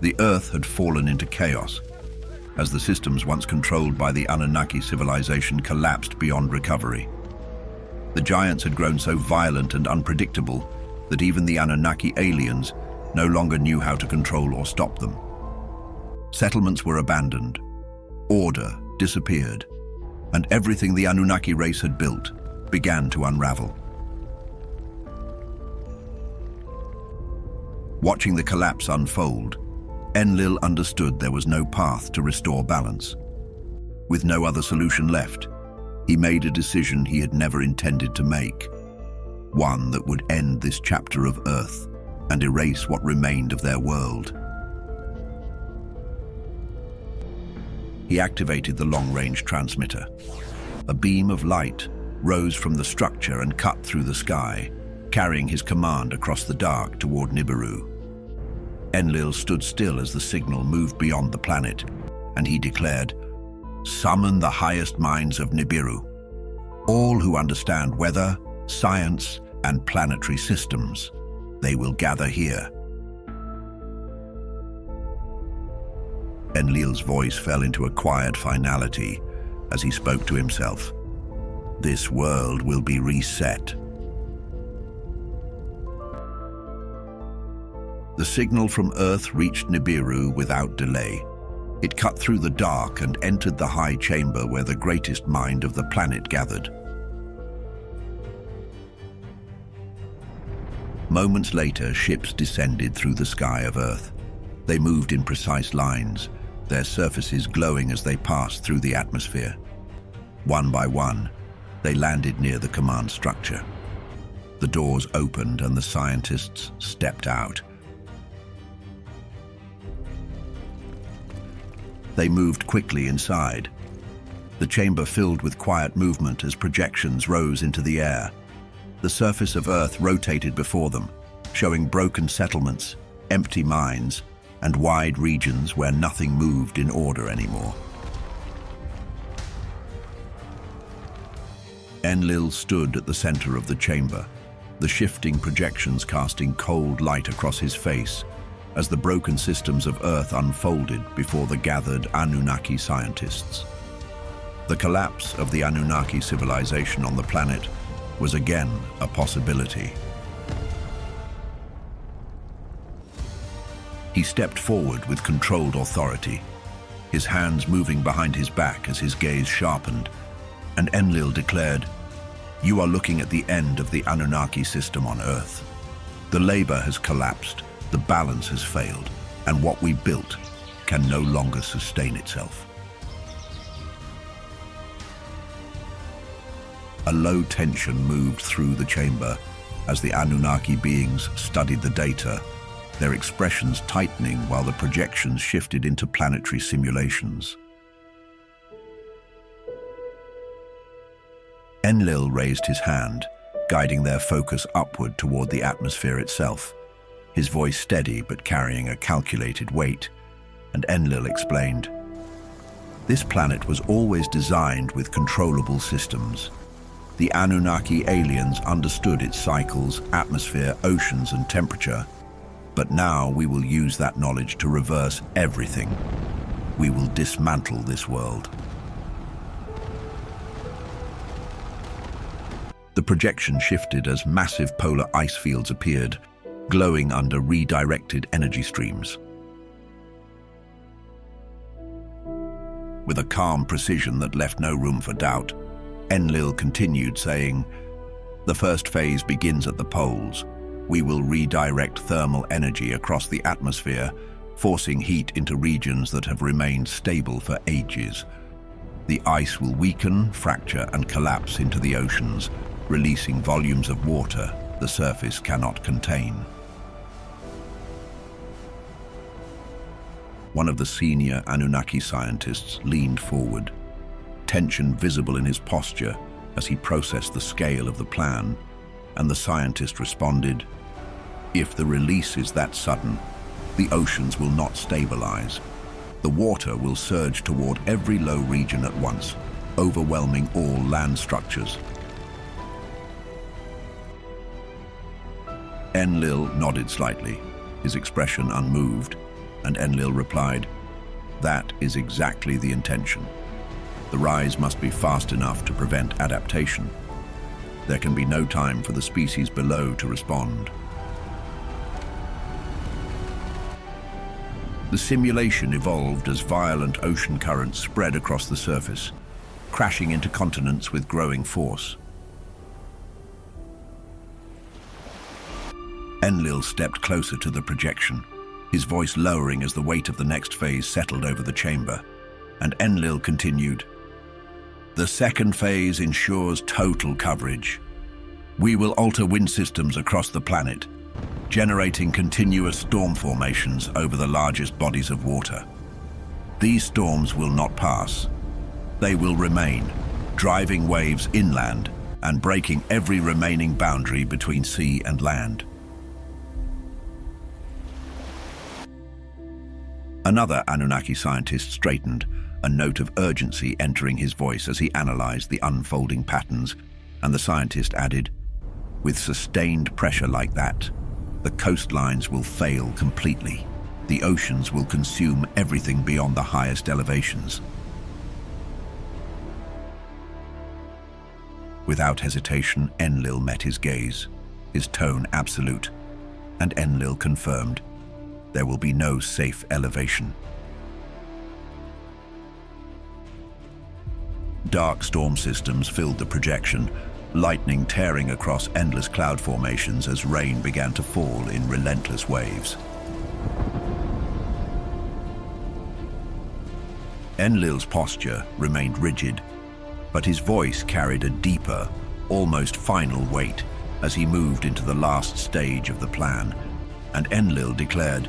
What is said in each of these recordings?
The Earth had fallen into chaos, as the systems once controlled by the Anunnaki civilization collapsed beyond recovery. The giants had grown so violent and unpredictable that even the Anunnaki aliens no longer knew how to control or stop them. Settlements were abandoned, order disappeared, and everything the Anunnaki race had built began to unravel. Watching the collapse unfold, Enlil understood there was no path to restore balance. With no other solution left, he made a decision he had never intended to make, one that would end this chapter of Earth and erase what remained of their world. He activated the long-range transmitter. A beam of light rose from the structure and cut through the sky, carrying his command across the dark toward Nibiru. Enlil stood still as the signal moved beyond the planet, and he declared, "Summon the highest minds of Nibiru, all who understand weather, science, and planetary systems. They will gather here." Enlil's voice fell into a quiet finality as he spoke to himself. This world will be reset. The signal from Earth reached Nibiru without delay. It cut through the dark and entered the high chamber where the greatest mind of the planet gathered. Moments later, ships descended through the sky of Earth. They moved in precise lines, their surfaces glowing as they passed through the atmosphere. One by one, they landed near the command structure. The doors opened and the scientists stepped out. They moved quickly inside. The chamber filled with quiet movement as projections rose into the air. The surface of Earth rotated before them, showing broken settlements, empty mines, and wide regions where nothing moved in order anymore. Enlil stood at the center of the chamber, the shifting projections casting cold light across his face as the broken systems of Earth unfolded before the gathered Anunnaki scientists. The collapse of the Anunnaki civilization on the planet was again a possibility. He stepped forward with controlled authority, his hands moving behind his back as his gaze sharpened, and Enlil declared, "You are looking at the end of the Anunnaki system on Earth. The labor has collapsed, the balance has failed, and what we built can no longer sustain itself." A low tension moved through the chamber as the Anunnaki beings studied the data, their expressions tightening while the projections shifted into planetary simulations. Enlil raised his hand, guiding their focus upward toward the atmosphere itself, his voice steady but carrying a calculated weight, and Enlil explained, "This planet was always designed with controllable systems. The Anunnaki aliens understood its cycles, atmosphere, oceans, and temperature, but now we will use that knowledge to reverse everything. We will dismantle this world." The projection shifted as massive polar ice fields appeared, glowing under redirected energy streams. With a calm precision that left no room for doubt, Enlil continued, saying, "The first phase begins at the poles. We will redirect thermal energy across the atmosphere, forcing heat into regions that have remained stable for ages. The ice will weaken, fracture, and collapse into the oceans, releasing volumes of water the surface cannot contain." One of the senior Anunnaki scientists leaned forward, tension visible in his posture as he processed the scale of the plan, and the scientist responded, "If the release is that sudden, the oceans will not stabilize. The water will surge toward every low region at once, overwhelming all land structures." Enlil nodded slightly, his expression unmoved. And Enlil replied, "That is exactly the intention. The rise must be fast enough to prevent adaptation. There can be no time for the species below to respond." The simulation evolved as violent ocean currents spread across the surface, crashing into continents with growing force. Enlil stepped closer to the projection, his voice lowering as the weight of the next phase settled over the chamber. And Enlil continued, "The second phase ensures total coverage. We will alter wind systems across the planet, generating continuous storm formations over the largest bodies of water. These storms will not pass. They will remain, driving waves inland and breaking every remaining boundary between sea and land." Another Anunnaki scientist straightened, a note of urgency entering his voice as he analyzed the unfolding patterns, and the scientist added, "With sustained pressure like that, the coastlines will fail completely. The oceans will consume everything beyond the highest elevations." Without hesitation, Enlil met his gaze, his tone absolute, and Enlil confirmed, "There will be no safe elevation." Dark storm systems filled the projection, lightning tearing across endless cloud formations as rain began to fall in relentless waves. Enlil's posture remained rigid, but his voice carried a deeper, almost final weight as he moved into the last stage of the plan, and Enlil declared,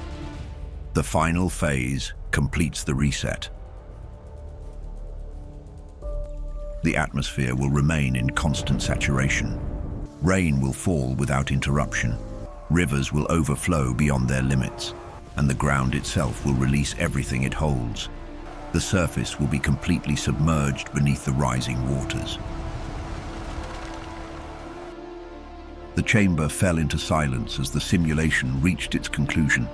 "The final phase completes the reset. The atmosphere will remain in constant saturation. Rain will fall without interruption. Rivers will overflow beyond their limits, and the ground itself will release everything it holds. The surface will be completely submerged beneath the rising waters." The chamber fell into silence as the simulation reached its conclusion,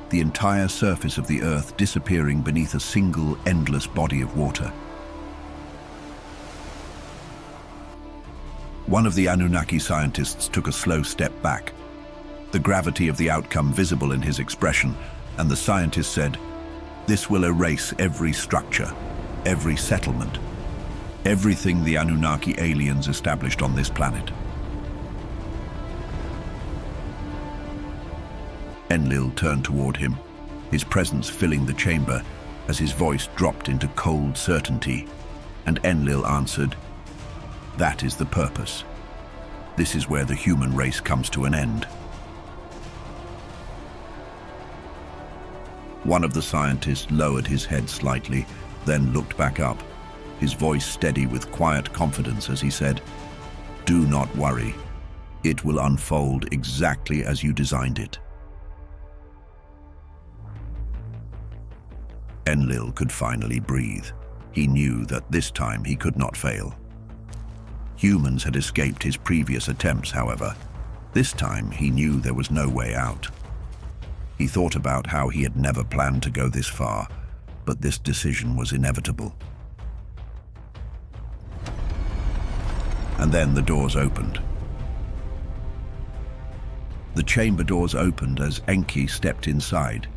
the entire surface of the Earth disappearing beneath a single endless body of water. One of the Anunnaki scientists took a slow step back, the gravity of the outcome visible in his expression, and the scientist said, "This will erase every structure, every settlement, everything the Anunnaki aliens established on this planet." Enlil turned toward him, his presence filling the chamber as his voice dropped into cold certainty, and Enlil answered, "That is the purpose. This is where the human race comes to an end." One of the scientists lowered his head slightly, then looked back up, his voice steady with quiet confidence as he said, "Do not worry. It will unfold exactly as you designed it." Enlil could finally breathe. He knew that this time he could not fail. Humans had escaped his previous attempts, however. This time he knew there was no way out. He thought about how he had never planned to go this far, but this decision was inevitable. And then the doors opened. The chamber doors opened as Enki stepped inside,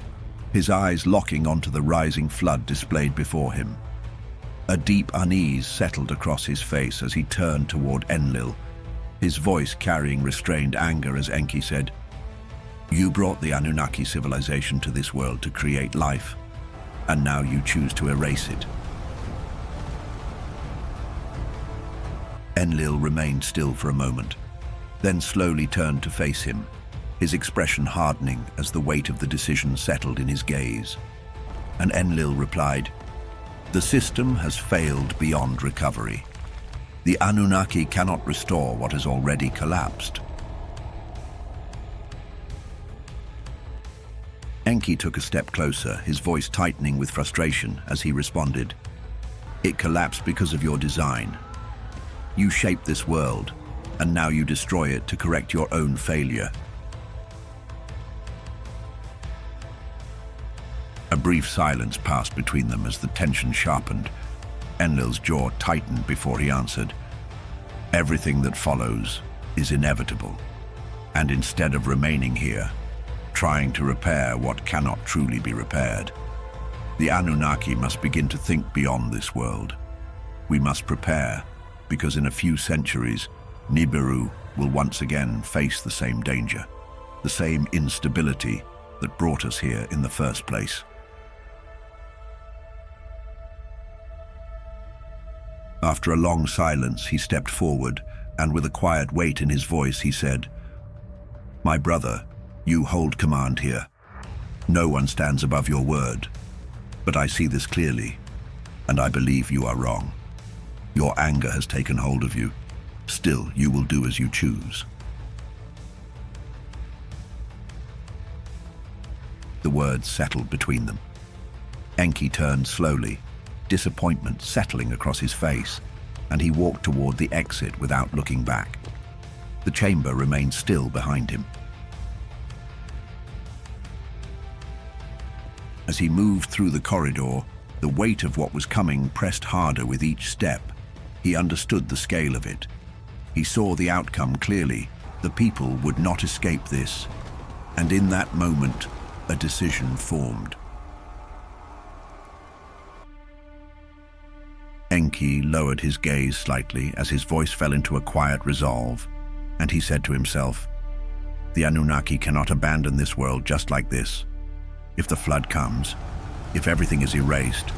his eyes locking onto the rising flood displayed before him. A deep unease settled across his face as he turned toward Enlil, his voice carrying restrained anger as Enki said, "You brought the Anunnaki civilization to this world to create life, and now you choose to erase it." Enlil remained still for a moment, then slowly turned to face him, his expression hardening as the weight of the decision settled in his gaze. And Enlil replied, "The system has failed beyond recovery. The Anunnaki cannot restore what has already collapsed." Enki took a step closer, his voice tightening with frustration as he responded, "It collapsed because of your design. You shaped this world, and now you destroy it to correct your own failure." A brief silence passed between them as the tension sharpened. Enlil's jaw tightened before he answered, "Everything that follows is inevitable, and instead of remaining here, trying to repair what cannot truly be repaired, the Anunnaki must begin to think beyond this world. We must prepare, because in a few centuries, Nibiru will once again face the same danger, the same instability that brought us here in the first place." After a long silence, he stepped forward, and with a quiet weight in his voice, he said, "My brother, you hold command here. No one stands above your word. But I see this clearly, and I believe you are wrong. Your anger has taken hold of you. Still, you will do as you choose." The words settled between them. Enki turned slowly, disappointment settling across his face, and he walked toward the exit without looking back. The chamber remained still behind him. As he moved through the corridor, the weight of what was coming pressed harder with each step. He understood the scale of it. He saw the outcome clearly. The people would not escape this. And in that moment, a decision formed. Enki lowered his gaze slightly as his voice fell into a quiet resolve, and he said to himself, "The Anunnaki cannot abandon this world just like this. If the flood comes, if everything is erased,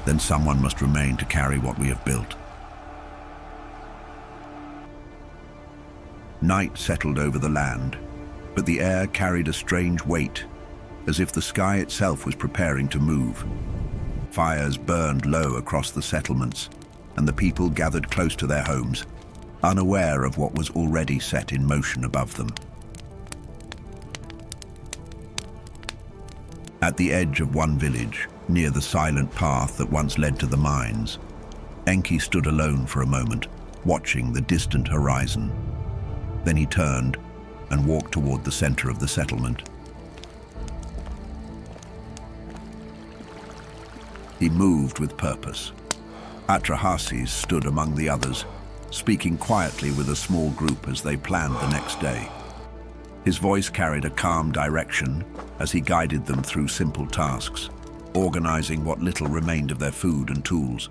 then someone must remain to carry what we have built." Night settled over the land, but the air carried a strange weight, as if the sky itself was preparing to move. Fires burned low across the settlements, and the people gathered close to their homes, unaware of what was already set in motion above them. At the edge of one village, near the silent path that once led to the mines, Enki stood alone for a moment, watching the distant horizon. Then he turned and walked toward the center of the settlement. He moved with purpose. Atrahasis stood among the others, speaking quietly with a small group as they planned the next day. His voice carried a calm direction as he guided them through simple tasks, organizing what little remained of their food and tools.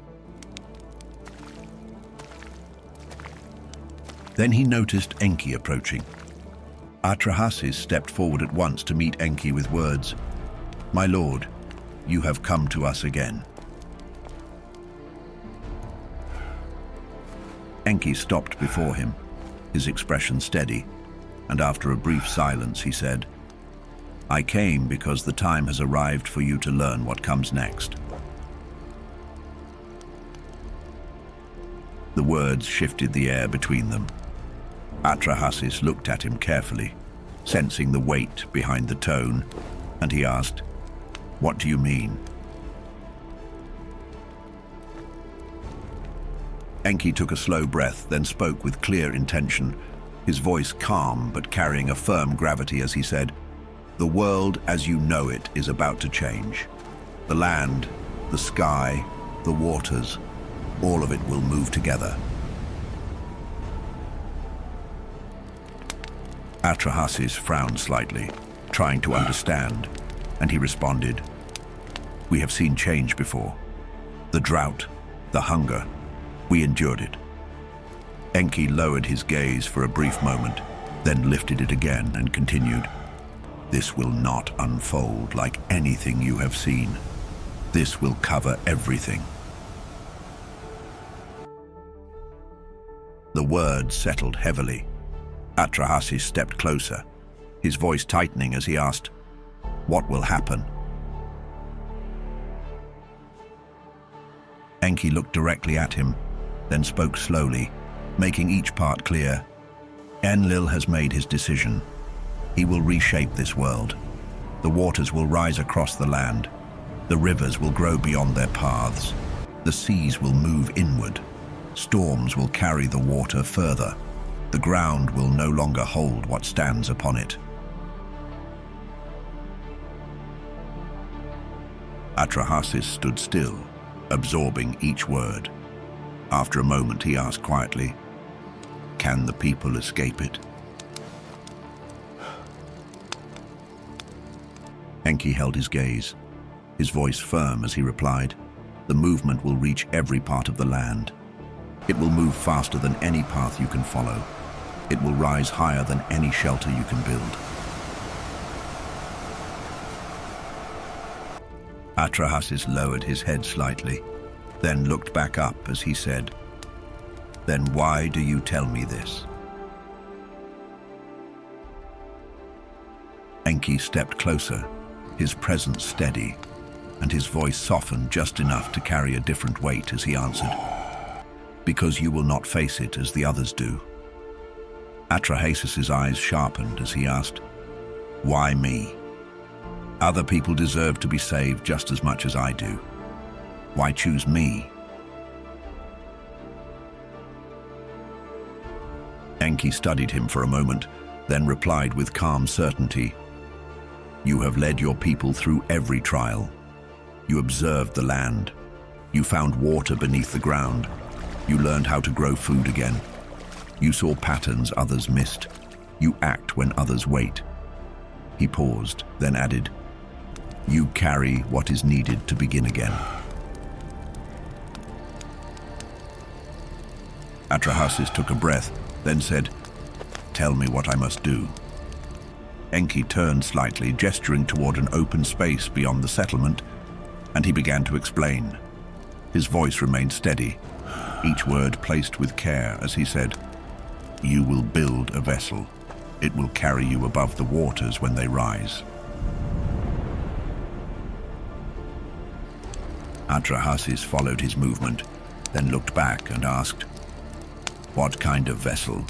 Then he noticed Enki approaching. Atrahasis stepped forward at once to meet Enki with words, "My lord, you have come to us again." Enki stopped before him, his expression steady, and after a brief silence he said, "I came because the time has arrived for you to learn what comes next." The words shifted the air between them. Atrahasis looked at him carefully, sensing the weight behind the tone, and he asked, "What do you mean?" Enki took a slow breath, then spoke with clear intention, his voice calm but carrying a firm gravity as he said, "The world as you know it is about to change. The land, the sky, the waters, all of it will move together." Atrahasis frowned slightly, trying to understand, and he responded, "We have seen change before. The drought, the hunger, we endured it." Enki lowered his gaze for a brief moment, then lifted it again and continued, "This will not unfold like anything you have seen. This will cover everything." The words settled heavily. Atrahasis stepped closer, his voice tightening as he asked, "What will happen?" Enki looked directly at him, then spoke slowly, making each part clear. "Enlil has made his decision. He will reshape this world. The waters will rise across the land. The rivers will grow beyond their paths. The seas will move inward. Storms will carry the water further. The ground will no longer hold what stands upon it." Atrahasis stood still, absorbing each word. After a moment, he asked quietly, "Can the people escape it?" Enki held his gaze, his voice firm as he replied, "The movement will reach every part of the land. It will move faster than any path you can follow. It will rise higher than any shelter you can build." Atrahasis lowered his head slightly, then looked back up as he said, "Then why do you tell me this?" Enki stepped closer, his presence steady, and his voice softened just enough to carry a different weight as he answered, "Because you will not face it as the others do." Atrahasis' eyes sharpened as he asked, "Why me? Other people deserve to be saved just as much as I do. Why choose me?" Enki studied him for a moment, then replied with calm certainty, "You have led your people through every trial. You observed the land. You found water beneath the ground. You learned how to grow food again. You saw patterns others missed. You act when others wait." He paused, then added, "You carry what is needed to begin again." Atrahasis took a breath, then said, "Tell me what I must do." Enki turned slightly, gesturing toward an open space beyond the settlement, and he began to explain. His voice remained steady, each word placed with care as he said, "You will build a vessel. It will carry you above the waters when they rise." Atrahasis followed his movement, then looked back and asked, "What kind of vessel?"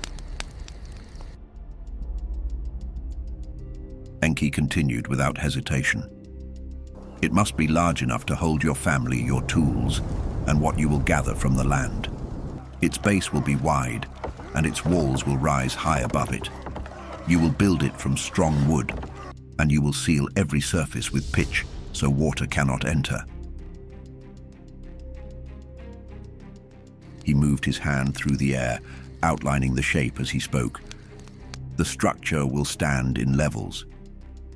Enki continued without hesitation. "It must be large enough to hold your family, your tools, and what you will gather from the land. Its base will be wide, and its walls will rise high above it. You will build it from strong wood, and you will seal every surface with pitch so water cannot enter." He moved his hand through the air, outlining the shape as he spoke. "The structure will stand in levels.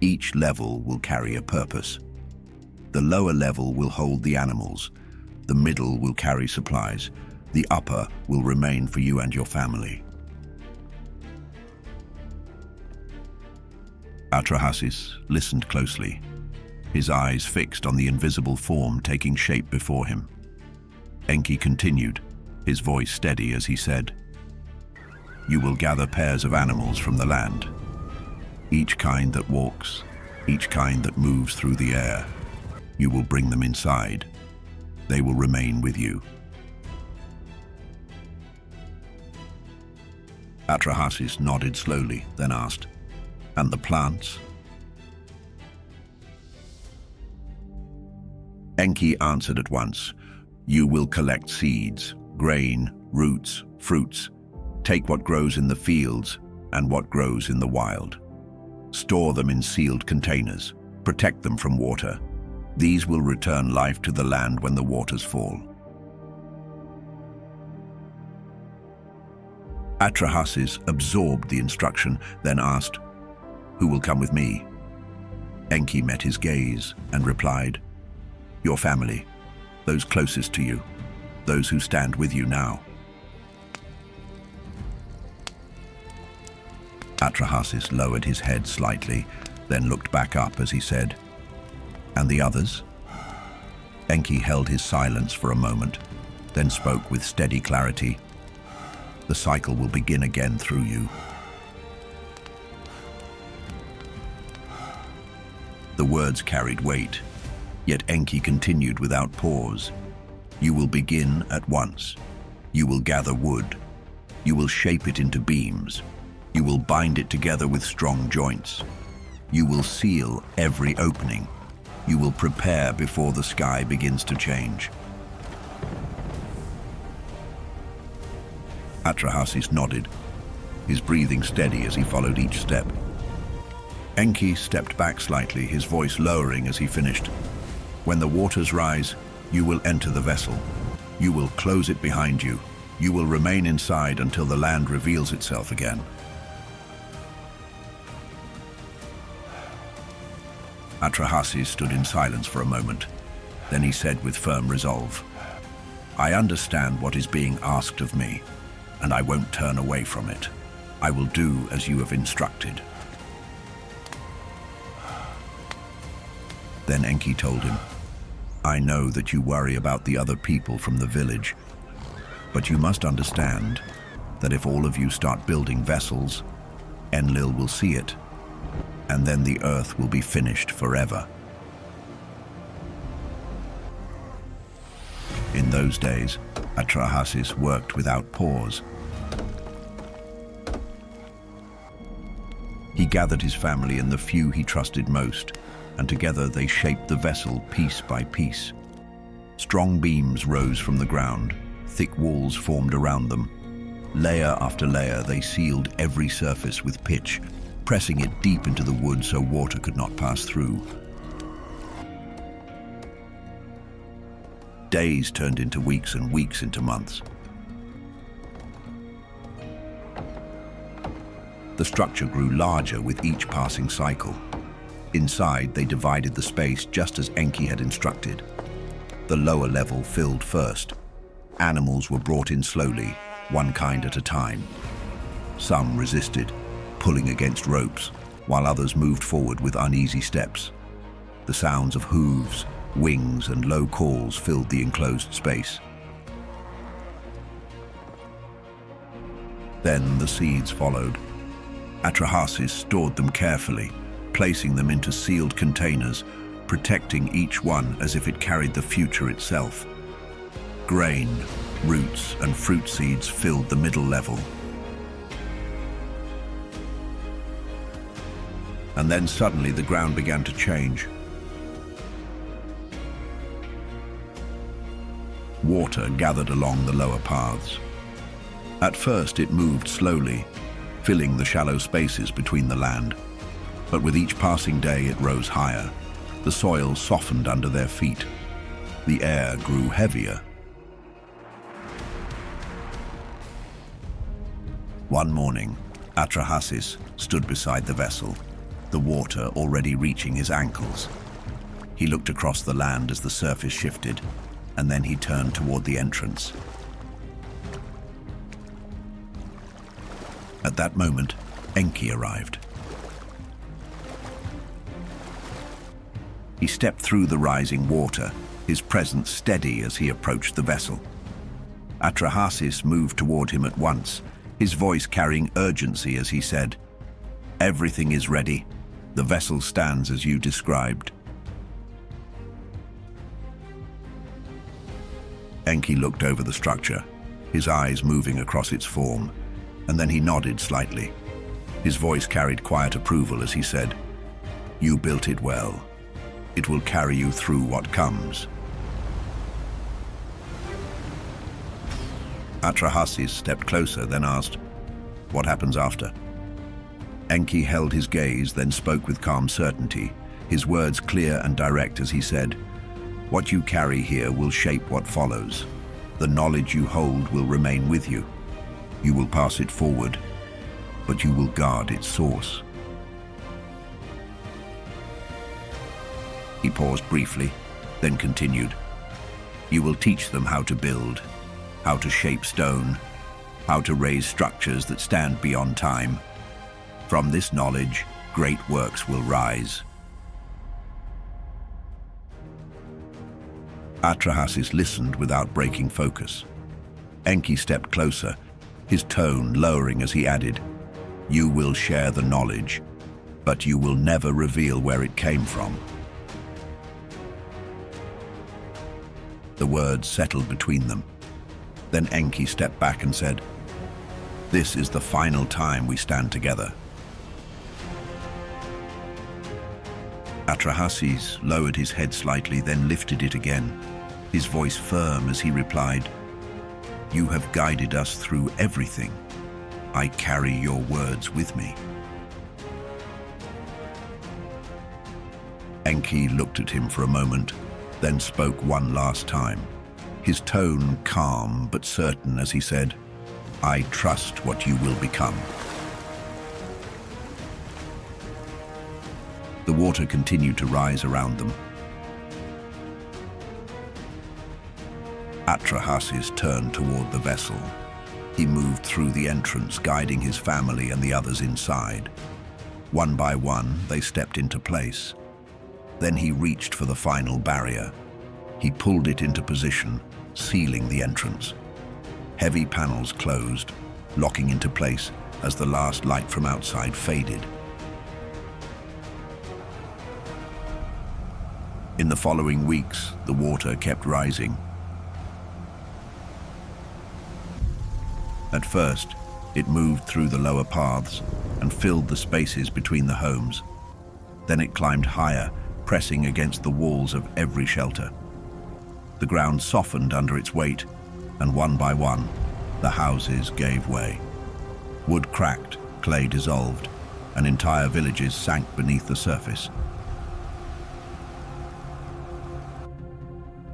Each level will carry a purpose. The lower level will hold the animals. The middle will carry supplies. The upper will remain for you and your family." Atrahasis listened closely, his eyes fixed on the invisible form taking shape before him. Enki continued, his voice steady as he said, "You will gather pairs of animals from the land. Each kind that walks, each kind that moves through the air. You will bring them inside. They will remain with you." Atrahasis nodded slowly, then asked, "And the plants?" Enki answered at once, "You will collect seeds, grain, roots, fruits. Take what grows in the fields and what grows in the wild. Store them in sealed containers. Protect them from water. These will return life to the land when the waters fall." Atrahasis absorbed the instruction, then asked, "Who will come with me?" Enki met his gaze and replied, "Your family, those closest to you, those who stand with you now." Atrahasis lowered his head slightly, then looked back up as he said, "And the others?" Enki held his silence for a moment, then spoke with steady clarity, "The cycle will begin again through you." The words carried weight, yet Enki continued without pause. "You will begin at once. You will gather wood. You will shape it into beams. You will bind it together with strong joints. You will seal every opening. You will prepare before the sky begins to change." Atrahasis nodded, his breathing steady as he followed each step. Enki stepped back slightly, his voice lowering as he finished. When the waters rise, you will enter the vessel. You will close it behind you. You will remain inside until the land reveals itself again. Atrahasis stood in silence for a moment. Then he said with firm resolve, "I understand what is being asked of me, and I won't turn away from it. I will do as you have instructed." Then Enki told him, "I know that you worry about the other people from the village, but you must understand that if all of you start building vessels, Enlil will see it, and then the earth will be finished forever." In those days, Atrahasis worked without pause. He gathered his family and the few he trusted most, and together they shaped the vessel piece by piece. Strong beams rose from the ground, thick walls formed around them. Layer after layer, they sealed every surface with pitch, pressing it deep into the wood so water could not pass through. Days turned into weeks and weeks into months. The structure grew larger with each passing cycle. Inside, they divided the space just as Enki had instructed. The lower level filled first. Animals were brought in slowly, one kind at a time. Some resisted, pulling against ropes, while others moved forward with uneasy steps. The sounds of hooves, wings, and low calls filled the enclosed space. Then the seeds followed. Atrahasis stored them carefully, placing them into sealed containers, protecting each one as if it carried the future itself. Grain, roots, and fruit seeds filled the middle level. And then suddenly the ground began to change. Water gathered along the lower paths. At first it moved slowly, filling the shallow spaces between the land. But with each passing day it rose higher. The soil softened under their feet. The air grew heavier. One morning, Atrahasis stood beside the vessel, the water already reaching his ankles. He looked across the land as the surface shifted, and then he turned toward the entrance. At that moment, Enki arrived. He stepped through the rising water, his presence steady as he approached the vessel. Atrahasis moved toward him at once, his voice carrying urgency as he said, "Everything is ready. The vessel stands as you described." Enki looked over the structure, his eyes moving across its form, and then he nodded slightly. His voice carried quiet approval as he said, "You built it well. It will carry you through what comes." Atrahasis stepped closer, then asked, "What happens after?" Enki held his gaze, then spoke with calm certainty, his words clear and direct as he said, "What you carry here will shape what follows. The knowledge you hold will remain with you. You will pass it forward, but you will guard its source." He paused briefly, then continued, "You will teach them how to build, how to shape stone, how to raise structures that stand beyond time. From this knowledge, great works will rise." Atrahasis listened without breaking focus. Enki stepped closer, his tone lowering as he added, "You will share the knowledge, but you will never reveal where it came from." The words settled between them. Then Enki stepped back and said, "This is the final time we stand together." Atrahasis lowered his head slightly, then lifted it again, his voice firm as he replied, "You have guided us through everything. I carry your words with me." Enki looked at him for a moment, then spoke one last time, his tone calm but certain as he said, "I trust what you will become." The water continued to rise around them. Atrahasis turned toward the vessel. He moved through the entrance, guiding his family and the others inside. One by one, they stepped into place. Then he reached for the final barrier. He pulled it into position, sealing the entrance. Heavy panels closed, locking into place as the last light from outside faded. In the following weeks, the water kept rising. At first, it moved through the lower paths and filled the spaces between the homes. Then it climbed higher, pressing against the walls of every shelter. The ground softened under its weight, and one by one, the houses gave way. Wood cracked, clay dissolved, and entire villages sank beneath the surface.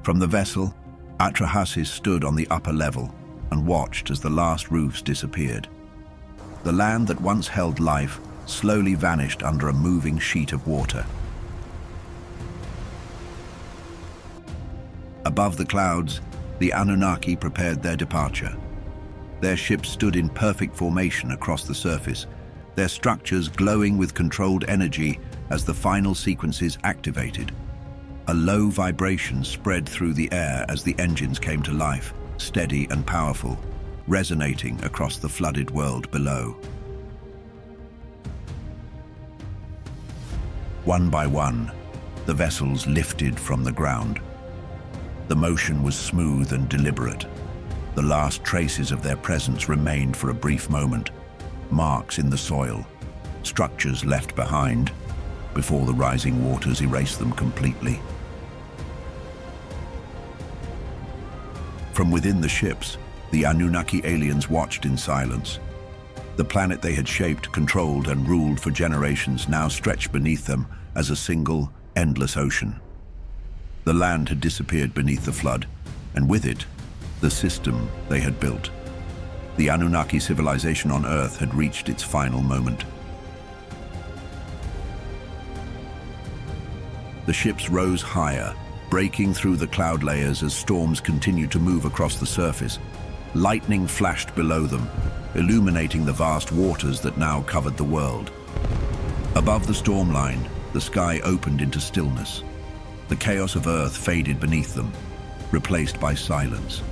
From the vessel, Atrahasis stood on the upper level and watched as the last roofs disappeared. The land that once held life slowly vanished under a moving sheet of water. Above the clouds, the Anunnaki prepared their departure. Their ships stood in perfect formation across the surface, their structures glowing with controlled energy as the final sequences activated. A low vibration spread through the air as the engines came to life, steady and powerful, resonating across the flooded world below. One by one, the vessels lifted from the ground. The motion was smooth and deliberate. The last traces of their presence remained for a brief moment, marks in the soil, structures left behind, before the rising waters erased them completely. From within the ships, the Anunnaki aliens watched in silence. The planet they had shaped, controlled, and ruled for generations now stretched beneath them as a single, endless ocean. The land had disappeared beneath the flood, and with it, the system they had built. The Anunnaki civilization on Earth had reached its final moment. The ships rose higher, breaking through the cloud layers as storms continued to move across the surface. Lightning flashed below them, illuminating the vast waters that now covered the world. Above the storm line, the sky opened into stillness. The chaos of Earth faded beneath them, replaced by silence.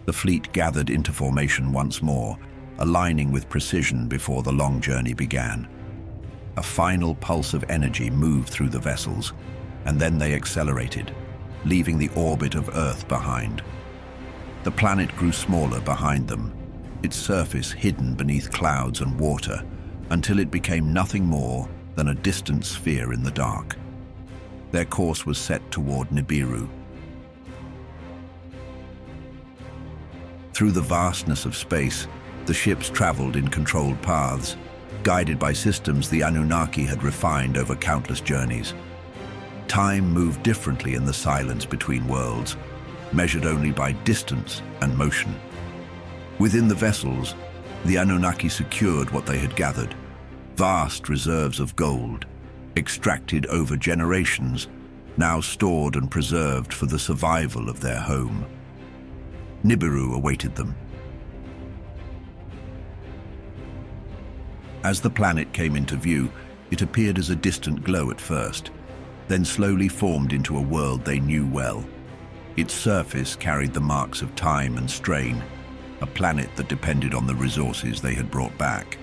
The fleet gathered into formation once more, aligning with precision before the long journey began. A final pulse of energy moved through the vessels, and then they accelerated, leaving the orbit of Earth behind. The planet grew smaller behind them, its surface hidden beneath clouds and water, until it became nothing more than a distant sphere in the dark. Their course was set toward Nibiru. Through the vastness of space, the ships traveled in controlled paths, guided by systems the Anunnaki had refined over countless journeys. Time moved differently in the silence between worlds, measured only by distance and motion. Within the vessels, the Anunnaki secured what they had gathered, vast reserves of gold, extracted over generations, now stored and preserved for the survival of their home. Nibiru awaited them. As the planet came into view, it appeared as a distant glow at first, then slowly formed into a world they knew well. Its surface carried the marks of time and strain, a planet that depended on the resources they had brought back.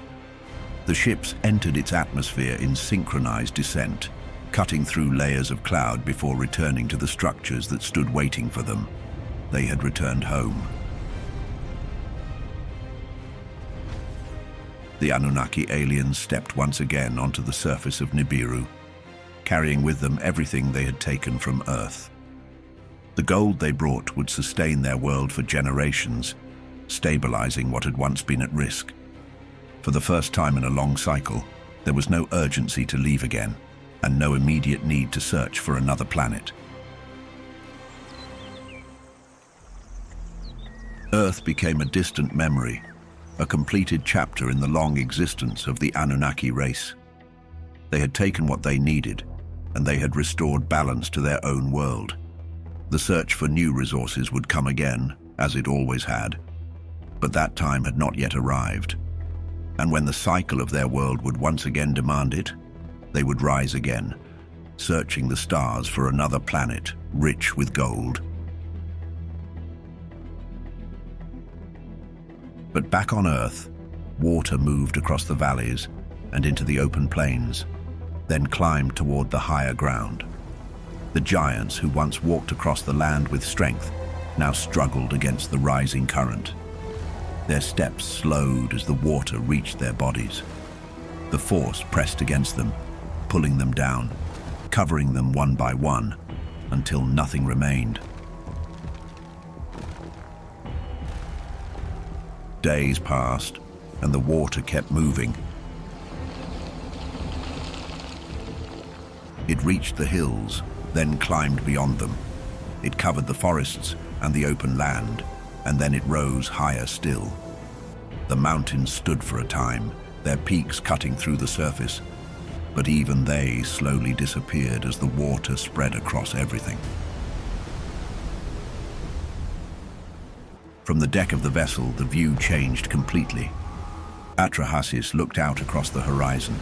The ships entered its atmosphere in synchronized descent, cutting through layers of cloud before returning to the structures that stood waiting for them. They had returned home. The Anunnaki aliens stepped once again onto the surface of Nibiru, carrying with them everything they had taken from Earth. The gold they brought would sustain their world for generations, stabilizing what had once been at risk. For the first time in a long cycle, there was no urgency to leave again. and no immediate need to search for another planet. Earth became a distant memory, a completed chapter in the long existence of the Anunnaki race. They had taken what they needed, and they had restored balance to their own world. The search for new resources would come again, as it always had, but that time had not yet arrived. And when the cycle of their world would once again demand it, they would rise again, searching the stars for another planet rich with gold. But back on Earth, water moved across the valleys and into the open plains, then climbed toward the higher ground. The giants who once walked across the land with strength now struggled against the rising current. Their steps slowed as the water reached their bodies. The force pressed against them, pulling them down, covering them one by one, until nothing remained. Days passed, and the water kept moving. It reached the hills, then climbed beyond them. It covered the forests and the open land, and then it rose higher still. The mountains stood for a time, their peaks cutting through the surface, but even they slowly disappeared as the water spread across everything. From the deck of the vessel, the view changed completely. Atrahasis looked out across the horizon,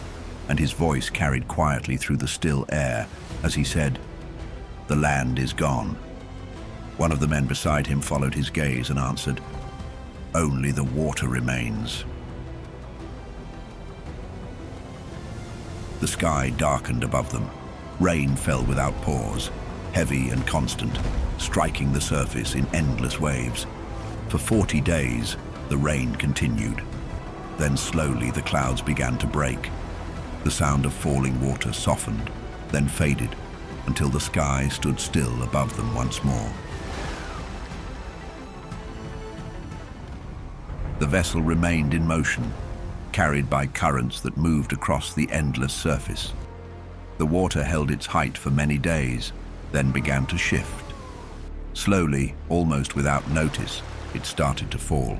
and his voice carried quietly through the still air as he said, "The land is gone." One of the men beside him followed his gaze and answered, "Only the water remains." The sky darkened above them. Rain fell without pause, heavy and constant, striking the surface in endless waves. For 40 days, the rain continued. Then slowly the clouds began to break. The sound of falling water softened, then faded, until the sky stood still above them once more. The vessel remained in motion, carried by currents that moved across the endless surface. The water held its height for many days, then began to shift. Slowly, almost without notice, it started to fall.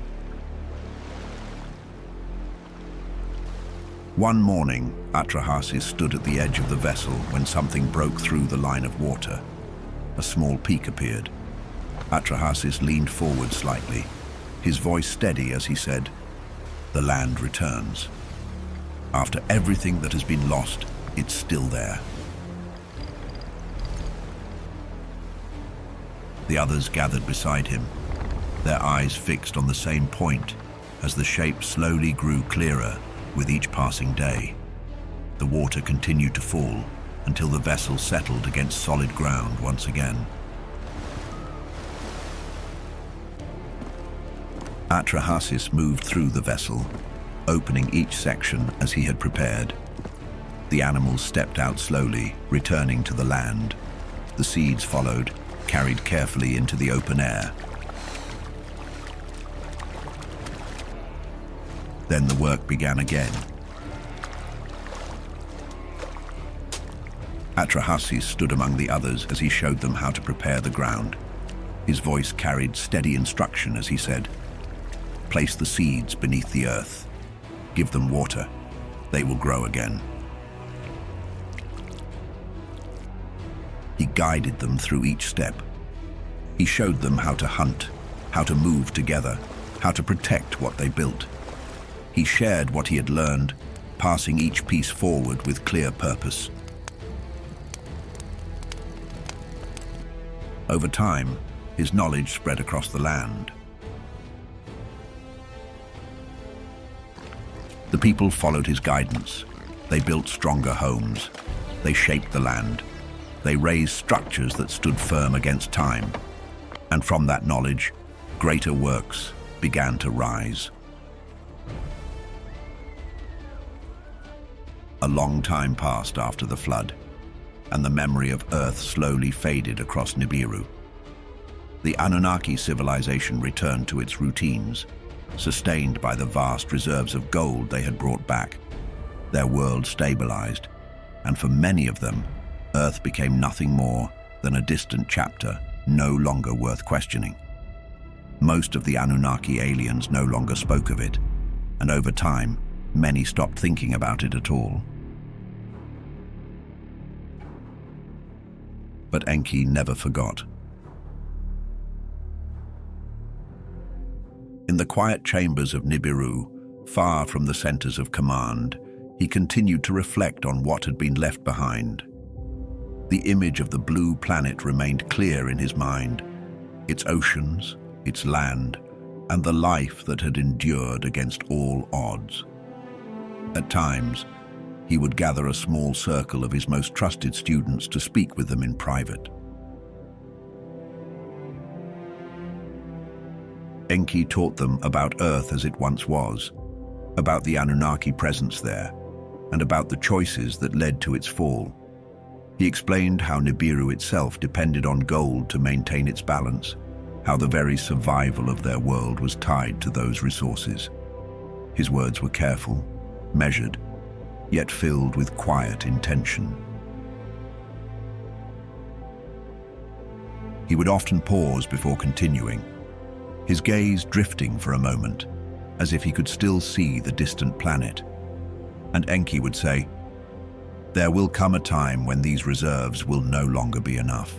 One morning, Atrahasis stood at the edge of the vessel when something broke through the line of water. A small peak appeared. Atrahasis leaned forward slightly, his voice steady as he said, "The land returns. After everything that has been lost, it's still there." The others gathered beside him, their eyes fixed on the same point as the shape slowly grew clearer with each passing day. The water continued to fall until the vessel settled against solid ground once again. Atrahasis moved through the vessel, opening each section as he had prepared. The animals stepped out slowly, returning to the land. The seeds followed, carried carefully into the open air. Then the work began again. Atrahasis stood among the others as he showed them how to prepare the ground. His voice carried steady instruction as he said, "Place the seeds beneath the earth. Give them water. They will grow again." He guided them through each step. He showed them how to hunt, how to move together, how to protect what they built. He shared what he had learned, passing each piece forward with clear purpose. Over time, his knowledge spread across the land. The people followed his guidance. They built stronger homes. They shaped the land. They raised structures that stood firm against time. And from that knowledge, greater works began to rise. A long time passed after the flood, and the memory of Earth slowly faded across Nibiru. The Anunnaki civilization returned to its routines, sustained by the vast reserves of gold they had brought back. Their world stabilized, and for many of them, Earth became nothing more than a distant chapter, no longer worth questioning. Most of the Anunnaki aliens no longer spoke of it, and over time, many stopped thinking about it at all. But Enki never forgot. In the quiet chambers of Nibiru, far from the centers of command, he continued to reflect on what had been left behind. The image of the blue planet remained clear in his mind, its oceans, its land, and the life that had endured against all odds. At times, he would gather a small circle of his most trusted students to speak with them in private. Enki taught them about Earth as it once was, about the Anunnaki presence there, and about the choices that led to its fall. He explained how Nibiru itself depended on gold to maintain its balance, how the very survival of their world was tied to those resources. His words were careful, measured, yet filled with quiet intention. He would often pause before continuing, his gaze drifting for a moment, as if he could still see the distant planet. And Enki would say, "There will come a time when these reserves will no longer be enough.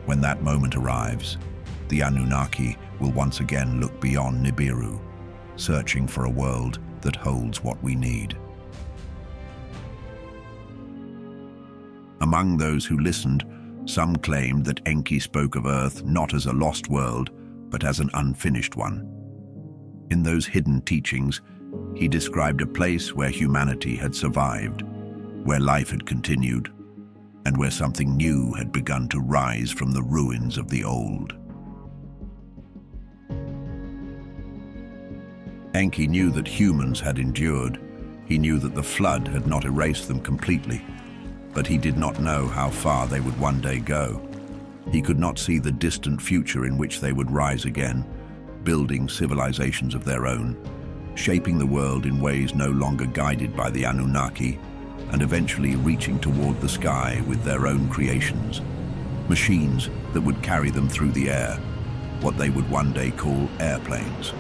When that moment arrives, the Anunnaki will once again look beyond Nibiru, searching for a world that holds what we need." Among those who listened, some claimed that Enki spoke of Earth not as a lost world, but as an unfinished one. In those hidden teachings, he described a place where humanity had survived, where life had continued, and where something new had begun to rise from the ruins of the old. Enki knew that humans had endured. He knew that the flood had not erased them completely, but he did not know how far they would one day go. He could not see the distant future in which they would rise again, building civilizations of their own, shaping the world in ways no longer guided by the Anunnaki, and eventually reaching toward the sky with their own creations, machines that would carry them through the air, what they would one day call airplanes.